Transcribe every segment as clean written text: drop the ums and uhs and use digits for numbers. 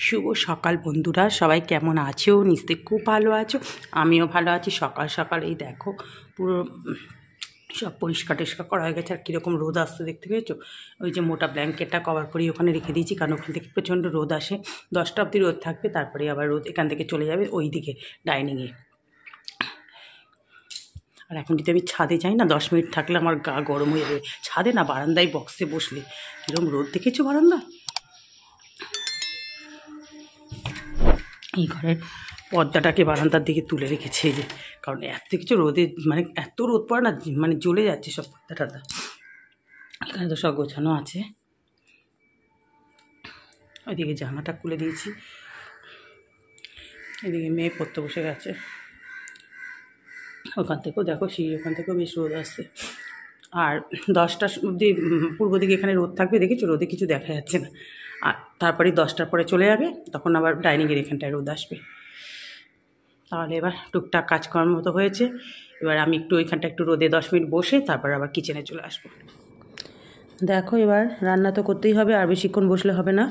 শুভ সকাল বন্ধুরা, সবাই কেমন আছো? নিশ্চয়ই খুব ভালো আছো, আমিও ভালো আছি। সকাল সকাল এই দেখো পুরো সব পরিষ্কার টরিষ্কার করা হয়ে গেছে। আর কীরকম রোদ আসতে দেখতে পেয়েছো? ওই যে মোটা ব্ল্যাঙ্কেটটা কভার করি ওখানে রেখে দিয়েছি, কারণ ওখান থেকে প্রচণ্ড রোদ আসে। 10টা অবধি রোদ থাকবে, তারপরে আবার রোদ এখান থেকে চলে যাবে ওই দিকে ডাইনিংয়ে। আর এখন যদি আমি ছাদে যাই না, 10 মিনিট থাকলে আমার গা গরম হয়ে যাবে। ছাদে না, বারান্দায় বক্সে বসলে। কীরকম রোদ দেখেছো বারান্দা? এই ঘরের পর্দাটাকে বারান্দার দিকে তুলে রেখেছে এই যে, কারণ এত কিছু রোদে মানে এত রোদ পড়ে না, মানে জ্বলে যাচ্ছে সব পর্দা টর্দা। এখানে তো সব গোছানো আছে। ওইদিকে জামাটা খুলে দিয়েছি, এদিকে মেয়ে পড়তে বসে গেছে। ওখান থেকেও দেখো ওখান থেকেও বেশ রোদ আসছে। আর 10টা অবধি পূর্ব দিকে এখানে রোদ থাকবে, দেখেছো? রোদে কিছু দেখা যাচ্ছে না। আর তারপরে 10টার পরে চলে যাবে, তখন আবার ডাইনিংয়ের এখানটায় রোদ আসবে। তাহলে এবার টুকটাক কাজকর্ম তো হয়েছে। এবার আমি একটু ওইখানটা একটু রোদে 10 মিনিট বসে তারপর আবার কিচেনে চলে আসবো। দেখো এবার রান্না তো করতেই হবে, আর বেশিক্ষণ বসলে হবে না।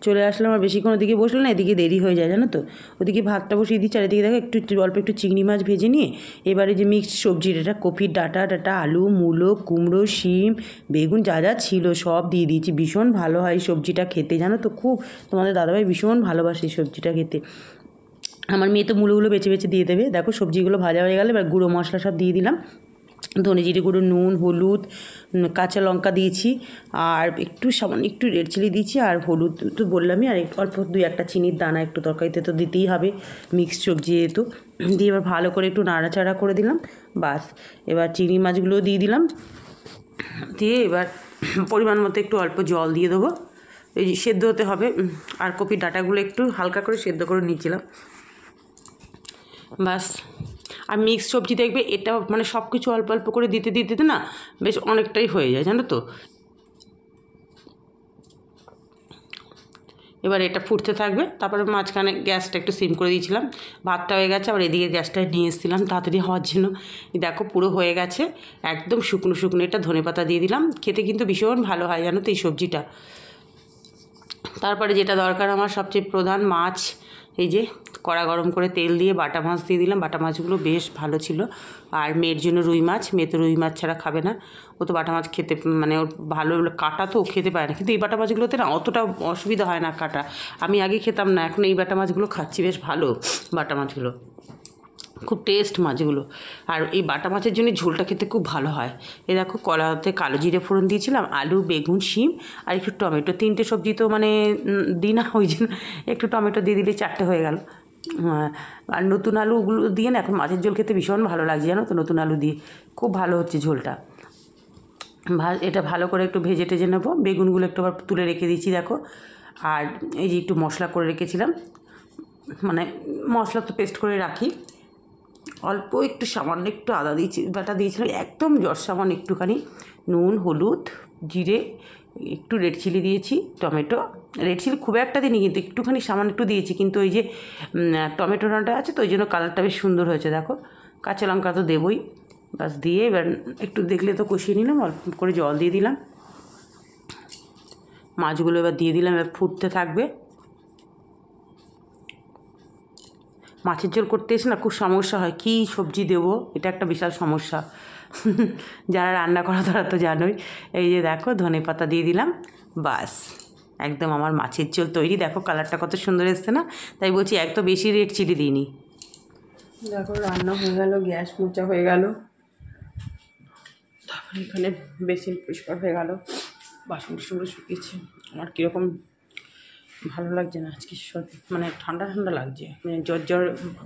চলে আসলাম, আর বেশিক্ষণ ওদিকে বসলে না এদিকে দেরি হয়ে যায়, জানো তো। ওদিকে ভাতটা বসিয়ে দিচ্ছি, আর এদিকে দেখো অল্প একটু চিংড়ি মাছ ভেজে নিয়ে এবারে যে মিক্সড সবজির এটা কপির ডাটা আলু মূলো কুমড়ো শিম বেগুন যা যা ছিল সব দিয়ে দিয়েছি। ভীষণ ভালো হয় সবজিটা খেতে, জানো তো। খুব তোমাদের দাদাভাই ভীষণ ভালোবাসে এই সবজিটা খেতে। আমার মেয়ে তো মূলগুলো বেছে বেছে দিয়ে দেবে। দেখো সবজিগুলো ভাজা হয়ে গেলে এবার গুঁড়ো মশলা সব দিয়ে দিলাম। ধনে জিরে গুঁড়ো, নুন, হলুদ, কাঁচা লঙ্কা দিয়েছি, আর একটু সামান্য একটু রেড চিলি দিয়েছি, আর হলুদ তো বললামই, আর অল্প 2-1টা চিনির দানা একটু তরকারিতে তো দিতেই হবে, মিক্সড সবজি যেহেতু। দিয়ে এবার ভালো করে একটু নাড়াচাড়া করে দিলাম। বাস, এবার চিংড়ি মাছগুলোও দিয়ে দিলাম। দিয়ে এবার পরিমাণ মতো একটু অল্প জল দিয়ে দেবো, এই সেদ্ধ হতে হবে। আর কপির ডাঁটাগুলো একটু হালকা করে সেদ্ধ করে নিয়েছিলাম। বাস। আর মিক্স সবজি দেখবে এটা মানে সব কিছু অল্প অল্প করে দিতে দিতে না বেশ অনেকটাই হয়ে যায়, জানো তো। এবার এটা ফুটতে থাকবে, তারপরে মাঝখানে গ্যাসটা একটু সিম করে দিয়েছিলাম। ভাতটা হয়ে গেছে, আবার এদিকে গ্যাসটা নিয়ে এসেছিলাম তাড়াতাড়ি হওয়ার জন্য। দেখো পুরো হয়ে গেছে একদম শুকনো শুকনো। এটা ধনেপাতা দিয়ে দিলাম, খেতে কিন্তু ভীষণ ভালো হয়, জানো তো এই সবজিটা। তারপরে যেটা দরকার আমার সবচেয়ে প্রধান, মাছ। এই যে কড়া গরম করে তেল দিয়ে বাটা মাছ দিয়ে দিলাম। বাটা মাছগুলো বেশ ভালো ছিল। আর মেয়ের জন্য রুই মাছ, মেয়ে তো রুই মাছ ছাড়া খাবে না। ও তো বাটা মাছ খেতে মানে ওর ভালো কাটা তো ও খেতে পারে না, কিন্তু এই বাটা মাছগুলোতে না অতটা অসুবিধা হয় না কাটা। আমি আগে খেতাম না, এখন এই বাটা মাছগুলো খাচ্ছি, বেশ ভালো বাটা মাছগুলো, খুব টেস্ট মাছগুলো। আর এই বাটা মাছের জন্য ঝোলটা খেতে খুব ভালো হয়। এই দেখো কড়াতে কালো জিরে ফোড়ন দিয়েছিলাম, আলু বেগুন শিম আর একটু টমেটো, 3টে সবজি তো মানে দিই না, ওই জন্য একটু টমেটো দিয়ে দিলে 4টে হয়ে গেল। আর নতুন আলুগুলো দিয়ে না এখন মাছের ঝোল খেতে ভীষণ ভালো লাগছে, জানো তো। নতুন আলু দিয়ে খুব ভালো হচ্ছে ঝোলটা। এটা ভালো করে একটু ভেজে টেজে নেবো। বেগুনগুলো একটু আবার তুলে রেখে দিয়েছি দেখো। আর এই যে একটু মশলা করে রেখেছিলাম, মানে মশলা তো পেস্ট করে রাখি। অল্প একটু সামান্য একটু আদা দিয়েছি, বাটা দিয়েছিলাম একদম সামান্য একটুখানি। নুন হলুদ জিরে, একটু রেড চিলি দিয়েছি, টমেটো। রেড চিলি খুব একটা দিইনি, কিন্তু একটুখানি সামান্য একটু দিয়েছি, কিন্তু ওই যে টমেটোটা আছে তো ওই জন্য কালারটা বেশ সুন্দর হয়েছে দেখো। কাঁচা লঙ্কা তো দেবই। বাস দিয়ে এবার একটু দেখলে তো কষিয়ে নিলাম, অল্প করে জল দিয়ে দিলাম। মাছগুলো এবার দিয়ে দিলাম, এবার ফুটতে থাকবে। মাছের ঝোল করতে এসে না খুব সমস্যা হয়, কী সবজি দেবো, এটা একটা বিশাল সমস্যা। যারা রান্না করা তারা তো জানোই। এই যে দেখো ধনেপাতা দিয়ে দিলাম, বাস একদম আমার মাছের ঝোল তৈরি। দেখো কালারটা কত সুন্দর এসছে না, তাই বলছি এক তো বেশি রেড চিলি দিইনি। দেখো রান্না হয়ে গেল, গ্যাস মোচা হয়ে গেল, তারপরে এখানে বেসিন পরিষ্কার হয়ে গেল, বাসন টাসনগুলো শুকিয়েছে। আমার কীরকম ভালো লাগছে না আজকে, মানে ঠান্ডা ঠান্ডা লাগছে, মানে জ্বর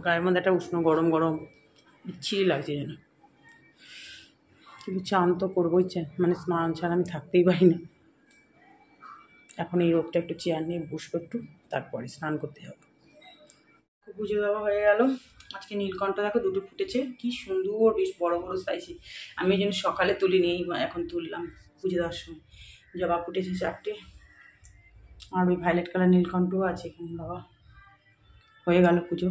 গায়ের মধ্যে একটা উষ্ণ গরম গরম বিচ্ছিরি লাগছে যেন। কিন্তু চান তো করবোই, মানে স্নান ছাড়া আমি থাকতেই পারি না। এখন এই রোদটা একটু চেয়ার নিয়ে বসবো একটু, তারপরে স্নান করতে যাবো। পুজো দেওয়া হয়ে গেল। আজকে নীলকণ্ঠ দেখো 2টো ফুটেছে, কি সুন্দর, বেশ বড় বড় সাইজে। আমি এই জন্য সকালে তুলিনি, এখন তুললাম পুজো দেওয়ার সময়। জবা ফুটেছে 4টে, আর ওই ভায়োলেট কালার নীলকণ্ঠও আছে এখানে। বাবা হয়ে গেল পুজো।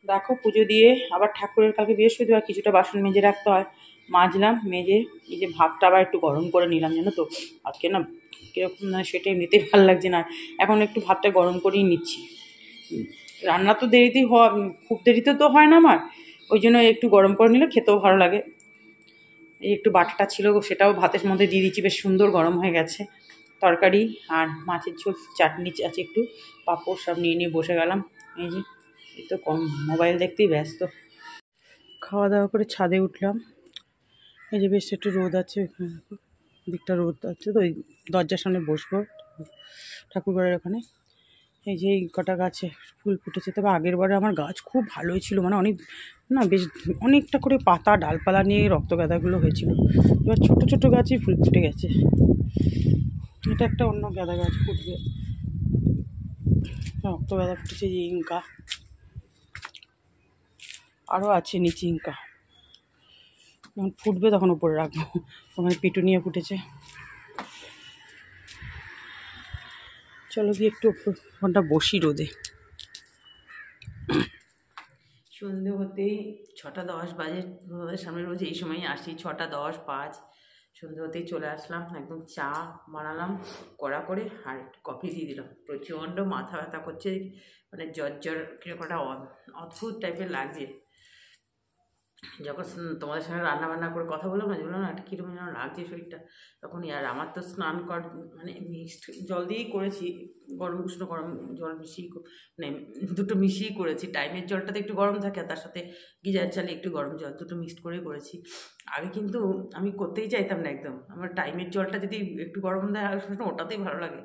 দেখো পুজো দিয়ে আবার ঠাকুরের কালকে বৃহস্পতিবার কিছুটা বাসন মেজে রাখতে হয়, মাজলাম। মেজে এই যে ভাতটা আবার একটু গরম করে নিলাম, জানো তো। আজকে না কীরকম না সেটা এমনিতেই ভালো লাগছে না। এখন একটু ভাতটা গরম করেই নিচ্ছি। রান্না তো দেরিতেই খুব দেরিতে তো হয় না আমার, ওই জন্য একটু গরম করে নিলে খেতেও ভালো লাগে। এই একটু বাটাটা ছিল সেটাও ভাতের মধ্যে দিয়ে দিচ্ছি, বেশ সুন্দর গরম হয়ে গেছে। তরকারি আর মাছের ঝোল, চাটনি আছে, একটু পাঁপড় সব নিয়ে বসে গেলাম। এই যে এই তো মোবাইল দেখতেই ব্যস্ত। খাওয়া দাওয়া করে ছাদে উঠলাম। এই যে বেশ একটু রোদ আছে, ওইখানে দিকটা রোদ আছে, তো ওই দরজার সামনে বসবো ঠাকুরঘরের ওখানে। এই যে এই কটা গাছে ফুল ফুটেছে, তবে আগের বারে আমার গাছ খুব ভালোই ছিল, মানে অনেক না বেশ অনেকটা করে পাতা ডালপালা নিয়ে রক্তগাঁদাগুলো হয়েছিল। এবার ছোটো ছোটো গাছই ফুল ফুটে গেছে। এটা একটা অন্য গাঁদা গাছ ফুটবে, রক্তগাঁদা ফুটেছে, যে ইঙ্কা আরও আছে নিচে ইঙ্কা, যখন ফুটবে তখন উপরে রাখবো। ওখানে পিটুনিয়া ফুটেছে। চলো গিয়ে একটু ঘন্টা বসি রোদে। সন্ধে হতেই 6:10 বাজে, তোমাদের সামনে রোজ এই সময়ই আসি, 6:10, 5 সন্ধে হতেই চলে আসলাম। একদম চা বানালাম কড়া করে, আর একটু কফি দিয়ে দিলাম। প্রচণ্ড মাথা ব্যথা করছে, মানে জ্বর কীরকম একটা অদ্ভুত টাইপের লাগছে। যখন তোমাদের সঙ্গে রান্নাবান্না করে কথা বললাম না একটা কীরকম যেন লাগছে শরীরটা, তখনই। আর আমার তো স্নান মানে মিক্সড জল দিয়েই করেছি, উষ্ণ গরম জল মিশিয়ে, মানে দুটো মিশিয়েই করেছি। টাইমের জলটাতে একটু গরম থাকে, আর তার সাথে গিজার চালে একটু গরম জল, দুটো মিক্সড করেই করেছি। আগে কিন্তু আমি করতেই চাইতাম না একদম, আমার টাইমের জলটা যদি একটু গরম দেয় ওটাতেই ভালো লাগে।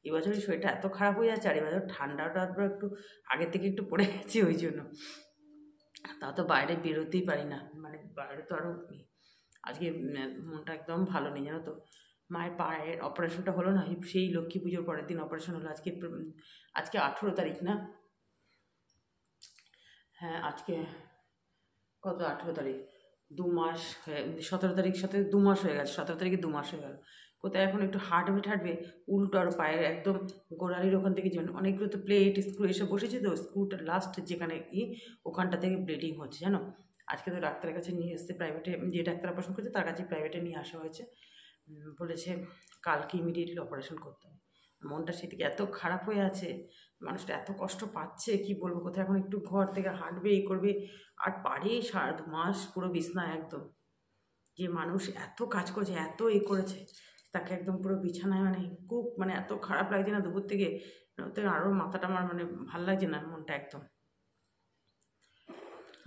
এবছর শরীরটা এত খারাপ হয়ে যাচ্ছে, আর এবছর ঠান্ডাটা একটু আগের থেকে একটু পড়ে গেছে, ওই জন্য। তা তো বাইরে বেরোতেই পারি না, মানে বাইরে তো আরও। আজকে মনটা একদম ভালো নেই, জানো তো। মায়ের পায়ের অপারেশনটা হলো না, সেই লক্ষ্মী পুজোর পরের দিন অপারেশন হলো। আজকে 18 তারিখ না? হ্যাঁ, আজকে কত, 18 তারিখ, 2 মাস হয়ে, 17 তারিখ সাথে 2 মাস হয়ে গেছে, 17 তারিখে 2 মাস হয়ে গেল। কোথায় এখন একটু হাঁটবে উল্টো, আর পায়ের একদম গোড়ালির ওখান থেকে যেন অনেকগুলো তো প্লেট স্ক্রু এসে বসেছে, তো স্ক্রুটা লাস্ট যেখানে ওখানটা থেকে ব্লিডিং হচ্ছে, জানো। আজকে তো ডাক্তারের কাছে নিয়ে এসছে, প্রাইভেটে, যে ডাক্তার অপারেশন করছে তার কাছে প্রাইভেটে নিয়ে আসা হয়েছে। বলেছে কালকে ইমিডিয়েটলি অপারেশন করতে হবে। মনটা সেদিকে এত খারাপ হয়ে আছে, মানুষটা এত কষ্ট পাচ্ছে, কি বলবো। কোথায় এখন একটু ঘর থেকে হাঁটবে, করবে, আর পারে 2.5 মাস পুরো বিছনা একদম। যে মানুষ এত কাজ করেছে, এত করেছে, তাকে একদম পুরো বিছানায়, মানে খুব, মানে এত খারাপ লাগছে না দুপুর থেকে, আরও মাথাটা আমার, মানে ভাল লাগছে না মনটা একদম।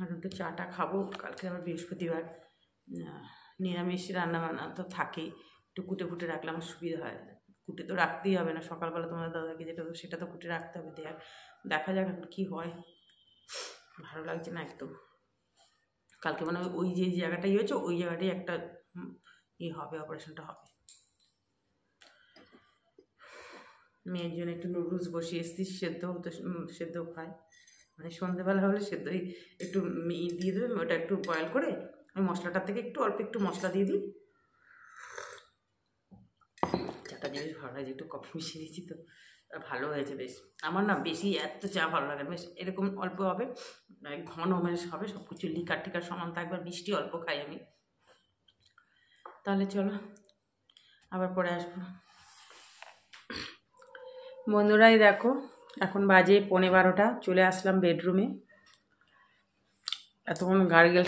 আর একটু চাটা খাবো, কালকে আবার বৃহস্পতিবার, নিরামিষ রান্নাবান্না তো থাকেই, একটু কুটে রাখলে আমার সুবিধা হয়। কুটে তো রাখতেই হবে না, সকালবেলা তোমাদের দাদাকে যেটা সেটা তো কুটে রাখতে হবে। দেখা যাক এখন কী হয়, ভালো লাগছে না একদম। কালকে মানে ওই যে জায়গাটাই হয়েছে, ওই জায়গাটাই একটা হবে, অপারেশনটা হবে। মেয়ের জন্য একটু নুডলস বসিয়ে এসেছি, সেদ্ধ খায়, মানে সন্ধ্যেবেলা হলে সেদ্ধই একটু দিয়ে দেবে, ওটা একটু বয়েল করে ওই মশলাটার থেকে অল্প একটু মশলা দিয়ে দিই। চাটা বেশ ভালো লাগে, একটু কফি মিশিয়ে দিয়েছি তো ভালো হয়েছে বেশ। আমার না বেশি এত চা ভালো লাগে, বেশ এরকম অল্প হবে, ঘন বেশ হবে, সব কিছু লিকার সমান থাকবে, মিষ্টি অল্প খাই আমি। তাহলে চলো আবার পরে আসবো। বন্ধুরাই দেখো, এখন বাজে 11:15, চলে আসলাম বেডরুমে। এতক্ষণ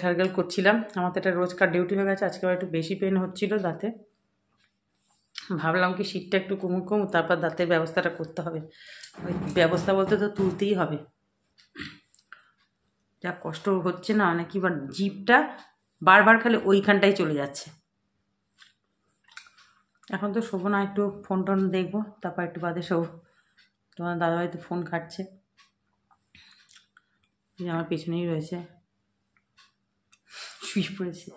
টার্গেল করছিলাম, আমার তো এটা রোজকার ডিউটি হয়ে গেছে। আজকে একটু বেশি পেন হচ্ছিল দাঁতে, ভাবলাম কি শীতটা একটু কমুক, তারপর দাঁতের ব্যবস্থাটা করতে হবে। ওই ব্যবস্থা বলতে তো তুলতেই হবে, যা কষ্ট হচ্ছে না, মানে কি জিভটা বারবার খালি ওইখানটাই চলে যাচ্ছে। এখন তো শোবো না, একটু ফোন টোন দেখবো, তারপর একটু বাদে শোবো। তোমার দাদাভাই তো ফোন ঘাটছে, আমার পেছনেই রয়েছে, শুয়ে পড়েছে।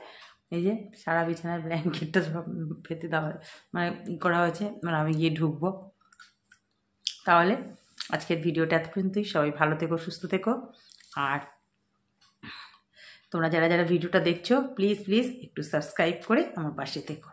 এই যে সারা বিছানার ব্ল্যাঙ্কেটটা সব পেতে দেওয়া, মানে করা হয়েছে, মানে আমি গিয়ে ঢুকবো। তাহলে আজকের ভিডিওটা এত পর্যন্তই। সবাই ভালো থেকো, সুস্থ থেকো, আর তোমরা যারা ভিডিওটা দেখছো প্লিজ একটু সাবস্ক্রাইব করে আমার পাশে থেকো।